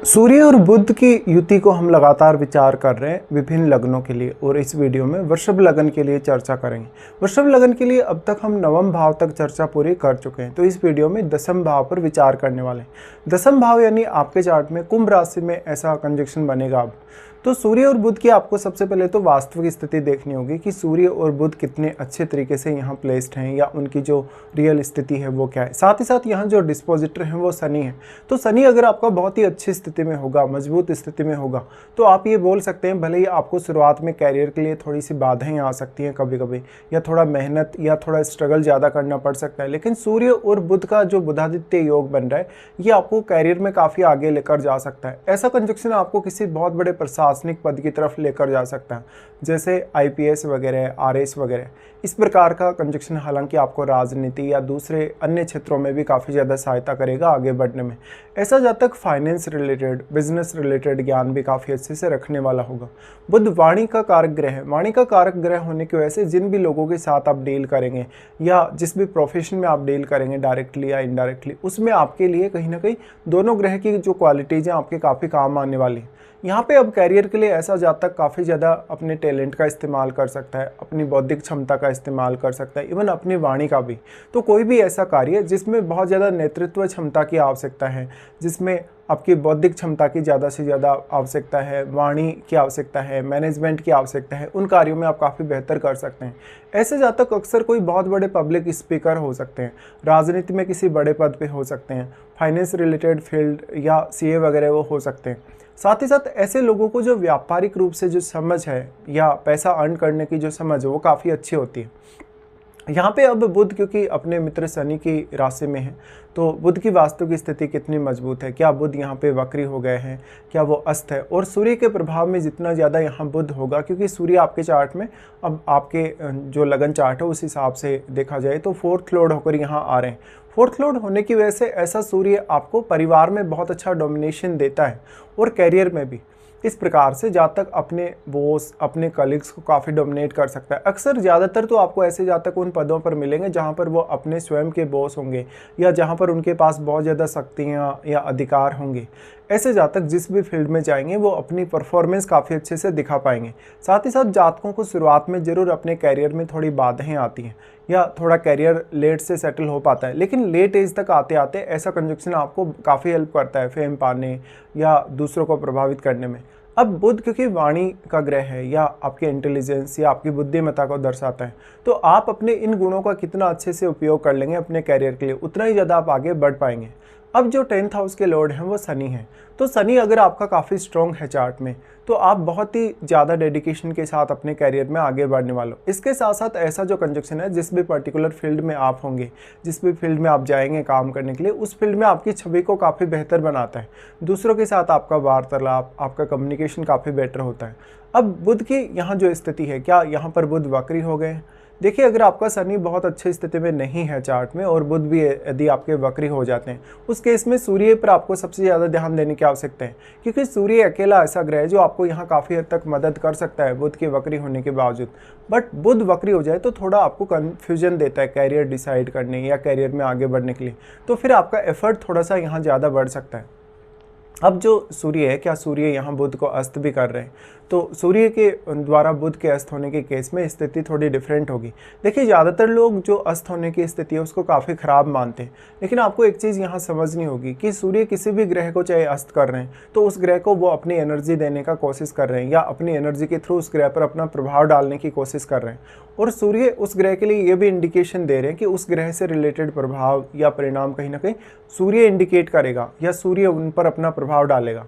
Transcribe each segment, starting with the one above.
सूर्य और बुध की युति को हम लगातार विचार कर रहे हैं विभिन्न लग्नों के लिए, और इस वीडियो में वृषभ लगन के लिए चर्चा करेंगे। वृषभ लगन के लिए अब तक हम नवम भाव तक चर्चा पूरी कर चुके हैं, तो इस वीडियो में दसम भाव पर विचार करने वाले हैं। दसम भाव यानी आपके चार्ट में कुंभ राशि में ऐसा कंजक्शन बनेगा अब। तो सूर्य और बुध की आपको सबसे पहले तो वास्तविक स्थिति देखनी होगी कि सूर्य और बुध कितने अच्छे तरीके से यहाँ प्लेस्ड हैं, या उनकी जो रियल स्थिति है वो क्या है। साथ ही साथ यहाँ जो डिस्पोजिटर हैं वो शनि है। तो शनि अगर आपका बहुत ही अच्छी स्थिति में होगा, मजबूत स्थिति में होगा, तो आप ये बोल सकते हैं भले ही आपको शुरुआत में कैरियर के लिए थोड़ी सी बाधाएं आ सकती हैं कभी कभी, या थोड़ा मेहनत या थोड़ा स्ट्रगल ज़्यादा करना पड़ सकता है, लेकिन सूर्य और बुध का जो बुधादित्य योग बन रहा है ये आपको कैरियर में काफ़ी आगे लेकर जा सकता है। ऐसा कंजक्शन आपको किसी बहुत बड़े प्रशासनिक पद की तरफ लेकर जा सकता है, जैसे आईपीएस वगैरह, आरएस वगैरह। इस प्रकार का कंजक्शन हालांकि आपको राजनीति या दूसरे अन्य क्षेत्रों में भी काफ़ी ज़्यादा सहायता करेगा आगे बढ़ने में। ऐसा जातक फाइनेंस रिलेटेड, बिजनेस रिलेटेड ज्ञान भी काफ़ी अच्छे से रखने वाला होगा। बुध वाणी का कारक ग्रह है। वाणी का कारक ग्रह होने की वजह से जिन भी लोगों के साथ आप डील करेंगे या जिस भी प्रोफेशन में आप डील करेंगे डायरेक्टली या इनडायरेक्टली, उसमें आपके लिए कहीं ना कहीं दोनों ग्रह की जो क्वालिटीज़ हैं आपके काफ़ी काम आने वाली हैं। यहाँ पे अब कैरियर के लिए ऐसा जातक काफ़ी ज़्यादा अपने टैलेंट का इस्तेमाल कर सकता है, अपनी बौद्धिक क्षमता का इस्तेमाल कर सकता है, इवन अपनी वाणी का भी। तो कोई भी ऐसा कार्य जिसमें बहुत ज़्यादा नेतृत्व क्षमता की आवश्यकता है, जिसमें आपकी बौद्धिक क्षमता की ज़्यादा से ज़्यादा आवश्यकता है, वाणी की आवश्यकता है, मैनेजमेंट की आवश्यकता है, उन कार्यों में आप काफ़ी बेहतर कर सकते हैं। ऐसे जातक अक्सर कोई बहुत बड़े पब्लिक स्पीकर हो सकते हैं, राजनीति में किसी बड़े पद पे हो सकते हैं, फाइनेंस रिलेटेड फील्ड या सीए वगैरह वो हो सकते हैं। साथ ही साथ ऐसे लोगों को जो व्यापारिक रूप से जो समझ है या पैसा अर्न करने की जो समझ है वो काफ़ी अच्छी होती है। यहाँ पे अब बुध क्योंकि अपने मित्र शनि की राशि में है, तो बुध की वास्तविक स्थिति कितनी मजबूत है, क्या बुध यहाँ पे वक्री हो गए हैं, क्या वो अस्त है, और सूर्य के प्रभाव में जितना ज़्यादा यहाँ बुध होगा, क्योंकि सूर्य आपके चार्ट में अब आपके जो लगन चार्ट है उस हिसाब से देखा जाए तो फोर्थ लॉर्ड होकर यहाँ आ रहे हैं। फोर्थ लॉर्ड होने की वजह से ऐसा सूर्य आपको परिवार में बहुत अच्छा डोमिनेशन देता है और कैरियर में भी। इस प्रकार से जातक अपने बॉस, अपने कलीग्स को काफ़ी डोमिनेट कर सकता है। अक्सर ज़्यादातर तो आपको ऐसे जातक उन पदों पर मिलेंगे जहां पर वो अपने स्वयं के बॉस होंगे, या जहां पर उनके पास बहुत ज़्यादा शक्तियां या अधिकार होंगे। ऐसे जातक जिस भी फील्ड में जाएंगे वो अपनी परफॉर्मेंस काफ़ी अच्छे से दिखा पाएंगे। साथ ही साथ जातकों को शुरुआत में ज़रूर अपने कैरियर में थोड़ी बाधाएं आती हैं, या थोड़ा कैरियर लेट से सेटल हो पाता है, लेकिन लेट एज तक आते आते ऐसा कंजक्शन आपको काफ़ी हेल्प करता है फेम पाने या दूसरों को प्रभावित करने में। अब बुध क्योंकि वाणी का ग्रह है या आपके इंटेलिजेंस या आपकी बुद्धिमत्ता को दर्शाता है, तो आप अपने इन गुणों का कितना अच्छे से उपयोग कर लेंगे अपने कैरियर के लिए, उतना ही ज़्यादा आप आगे बढ़ पाएंगे। अब जो 10th हाउस के लॉर्ड हैं वो शनि हैं, तो शनि अगर आपका काफ़ी स्ट्रॉन्ग है चार्ट में, तो आप बहुत ही ज़्यादा डेडिकेशन के साथ अपने कैरियर में आगे बढ़ने वाले हो। इसके साथ साथ ऐसा जो कंजक्शन है, जिस भी पर्टिकुलर फील्ड में आप होंगे, जिस भी फील्ड में आप जाएंगे काम करने के लिए, उस फील्ड में आपकी छवि को काफ़ी बेहतर बनाता है। दूसरों के साथ आपका वार्तालाप, आपका कम्युनिकेशन काफ़ी बेटर होता है। अब बुध की यहाँ जो स्थिति है, क्या यहाँ पर बुध वक्री हो गए? देखिए, अगर आपका शनि बहुत अच्छी स्थिति में नहीं है चार्ट में और बुध भी यदि आपके वक्री हो जाते हैं, उस केस में सूर्य पर आपको सबसे ज़्यादा ध्यान देने की आवश्यकता है, क्योंकि सूर्य अकेला ऐसा ग्रह है जो आपको यहाँ काफ़ी हद तक मदद कर सकता है बुध के वक्री होने के बावजूद। बट बुध वक्री हो जाए तो थोड़ा आपको कन्फ्यूजन देता है कैरियर डिसाइड करने या कैरियर में आगे बढ़ने के लिए, तो फिर आपका एफर्ट थोड़ा सा यहाँ ज़्यादा बढ़ सकता है। अब जो सूर्य है, क्या सूर्य यहाँ बुध को अस्त भी कर रहे हैं, तो सूर्य के द्वारा बुध के अस्त होने के केस में स्थिति थोड़ी डिफरेंट होगी। देखिए, ज़्यादातर लोग जो अस्त होने की स्थिति है उसको काफ़ी ख़राब मानते हैं, लेकिन आपको एक चीज़ यहाँ समझनी होगी कि सूर्य किसी भी ग्रह को चाहे अस्त कर रहे हैं तो उस ग्रह को वो अपनी एनर्जी देने का कोशिश कर रहे हैं, या अपनी एनर्जी के थ्रू उस ग्रह पर अपना प्रभाव डालने की कोशिश कर रहे हैं। और सूर्य उस ग्रह के लिए ये भी इंडिकेशन दे रहे हैं कि उस ग्रह से रिलेटेड प्रभाव या परिणाम कहीं ना कहीं सूर्य इंडिकेट करेगा, या सूर्य उन पर अपना प्रभाव डालेगा।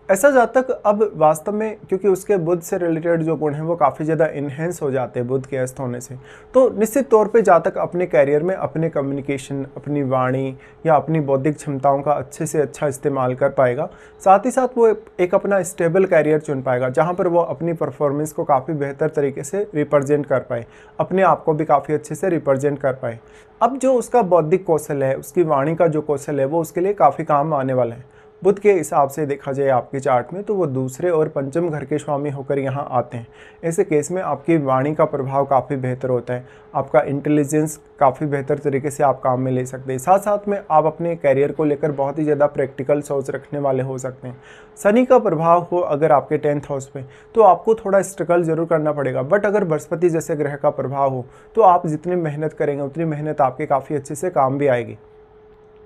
ऐसा जातक अब वास्तव में, क्योंकि उसके बुध से रिलेटेड जो गुण हैं वो काफ़ी ज़्यादा इन्हेंस हो जाते हैं बुध के अस्त होने से, तो निश्चित तौर पे जातक अपने कैरियर में अपने कम्युनिकेशन, अपनी वाणी या अपनी बौद्धिक क्षमताओं का अच्छे से अच्छा इस्तेमाल कर पाएगा। साथ ही साथ वो एक अपना स्टेबल कैरियर चुन पाएगा जहाँ पर वो अपनी परफॉर्मेंस को काफ़ी बेहतर तरीके से रिप्रेजेंट कर पाए, अपने आप को भी काफ़ी अच्छे से रिप्रेजेंट कर पाए। अब जो उसका बौद्धिक कौशल है, उसकी वाणी का जो कौशल है, वो उसके लिए काफ़ी काम आने वाला है। बुध के हिसाब से देखा जाए आपके चार्ट में तो वो दूसरे और पंचम घर के स्वामी होकर यहाँ आते हैं। ऐसे केस में आपकी वाणी का प्रभाव काफ़ी बेहतर होता है, आपका इंटेलिजेंस काफ़ी बेहतर तरीके से आप काम में ले सकते हैं। साथ साथ में आप अपने कैरियर को लेकर बहुत ही ज़्यादा प्रैक्टिकल सोच रखने वाले हो सकते हैं। शनि का प्रभाव हो अगर आपके 10th हाउस पे तो आपको थोड़ा स्ट्रगल जरूर करना पड़ेगा, बट अगर बृहस्पति जैसे ग्रह का प्रभाव हो तो आप जितनी मेहनत करेंगे उतनी मेहनत आपके काफ़ी अच्छे से काम भी आएगी।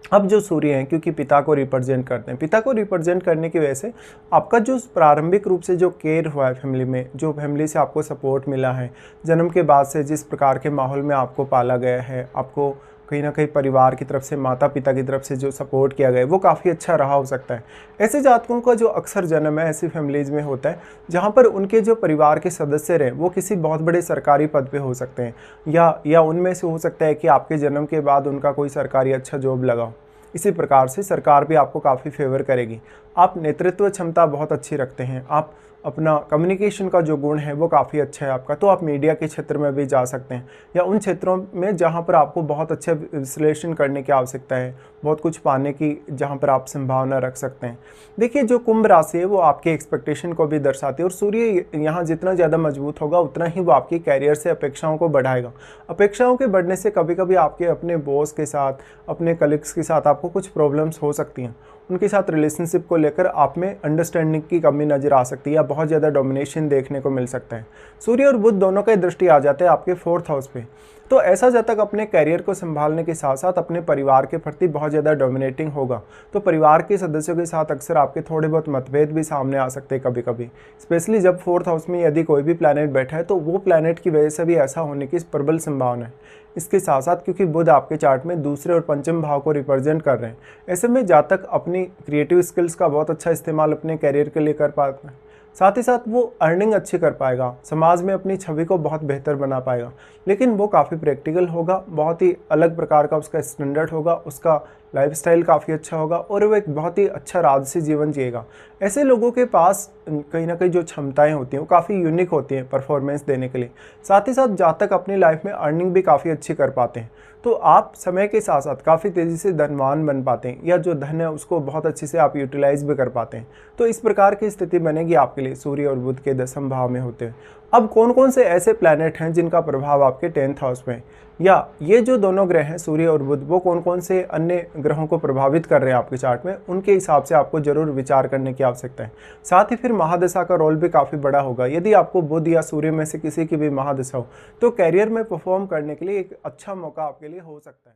अब जो सूर्य हैं क्योंकि पिता को रिप्रेजेंट करते हैं, पिता को रिप्रेजेंट करने की वजह से आपका जो प्रारंभिक रूप से जो केयर हुआ है फैमिली में, जो फैमिली से आपको सपोर्ट मिला है, जन्म के बाद से जिस प्रकार के माहौल में आपको पाला गया है, आपको कहीं ना कहीं परिवार की तरफ से, माता पिता की तरफ से जो सपोर्ट किया गया है वो काफ़ी अच्छा रहा हो सकता है। ऐसे जातकों का जो अक्सर जन्म है ऐसी फैमिलीज़ में होता है जहाँ पर उनके जो परिवार के सदस्य रहे वो किसी बहुत बड़े सरकारी पद पे हो सकते हैं, या उनमें से हो सकता है कि आपके जन्म के बाद उनका कोई सरकारी अच्छा जॉब लगा हो। इसी प्रकार से सरकार भी आपको काफ़ी फेवर करेगी। आप नेतृत्व क्षमता बहुत अच्छी रखते हैं, आप अपना कम्युनिकेशन का जो गुण है वो काफ़ी अच्छा है आपका, तो आप मीडिया के क्षेत्र में भी जा सकते हैं या उन क्षेत्रों में जहाँ पर आपको बहुत अच्छे विश्लेषण करने की आवश्यकता है, बहुत कुछ पाने की जहाँ पर आप संभावना रख सकते हैं। देखिए जो कुंभ राशि है वो आपके एक्सपेक्टेशन को भी दर्शाती है और सूर्य यहाँ जितना ज़्यादा मजबूत होगा उतना ही वो आपकी कैरियर से अपेक्षाओं को बढ़ाएगा। अपेक्षाओं के बढ़ने से कभी कभी आपके अपने बॉस के साथ, अपने कलीग्स के साथ आपको कुछ प्रॉब्लम्स हो सकती हैं, उनके साथ रिलेशनशिप को लेकर आप में अंडरस्टैंडिंग की कमी नज़र आ सकती है या बहुत ज़्यादा डोमिनेशन देखने को मिल सकता है। सूर्य और बुध दोनों का दृष्टि आ जाता है आपके 4th हाउस पे, तो ऐसा जातक अपने कैरियर को संभालने के साथ साथ अपने परिवार के प्रति बहुत ज़्यादा डोमिनेटिंग होगा, तो परिवार के सदस्यों के साथ अक्सर आपके थोड़े बहुत मतभेद भी सामने आ सकते हैं कभी कभी, स्पेशली जब 4th हाउस में यदि कोई भी प्लैनेट बैठा है तो वो प्लैनेट की वजह से भी ऐसा होने की प्रबल संभावना है। इसके साथ साथ क्योंकि बुध आपके चार्ट में दूसरे और पंचम भाव को रिप्रेजेंट कर रहे हैं, ऐसे में जातक अपनी क्रिएटिव स्किल्स का बहुत अच्छा इस्तेमाल अपने कैरियर के लिए कर पाता है। साथ ही साथ वो अर्निंग अच्छी कर पाएगा, समाज में अपनी छवि को बहुत बेहतर बना पाएगा, लेकिन वो काफ़ी प्रैक्टिकल होगा, बहुत ही अलग प्रकार का उसका स्टैंडर्ड होगा, उसका लाइफस्टाइल काफ़ी अच्छा होगा और वो एक बहुत ही अच्छा राजसी जीवन जिएगा। ऐसे लोगों के पास कहीं ना कहीं जो क्षमताएं होती हैं वो काफ़ी यूनिक होती हैं परफॉर्मेंस देने के लिए। साथ ही साथ जातक अपनी लाइफ में अर्निंग भी काफ़ी अच्छी कर पाते हैं, तो आप समय के साथ साथ काफ़ी तेज़ी से धनवान बन पाते हैं या जो धन है उसको बहुत अच्छे से आप यूटिलाइज भी कर पाते हैं। तो इस प्रकार की स्थिति बनेगी आपके लिए सूर्य और बुध के 10वें भाव में होते हैं। अब कौन कौन से ऐसे प्लैनेट हैं जिनका प्रभाव आपके 10th हाउस में, या ये जो दोनों ग्रह हैं सूर्य और बुध वो कौन कौन से अन्य ग्रहों को प्रभावित कर रहे हैं आपके चार्ट में, उनके हिसाब से आपको जरूर विचार करने की आवश्यकता है। साथ ही फिर महादशा का रोल भी काफ़ी बड़ा होगा। यदि आपको बुध या सूर्य में से किसी की भी महादशा हो तो कैरियर में परफॉर्म करने के लिए एक अच्छा मौका आपके लिए हो सकता है।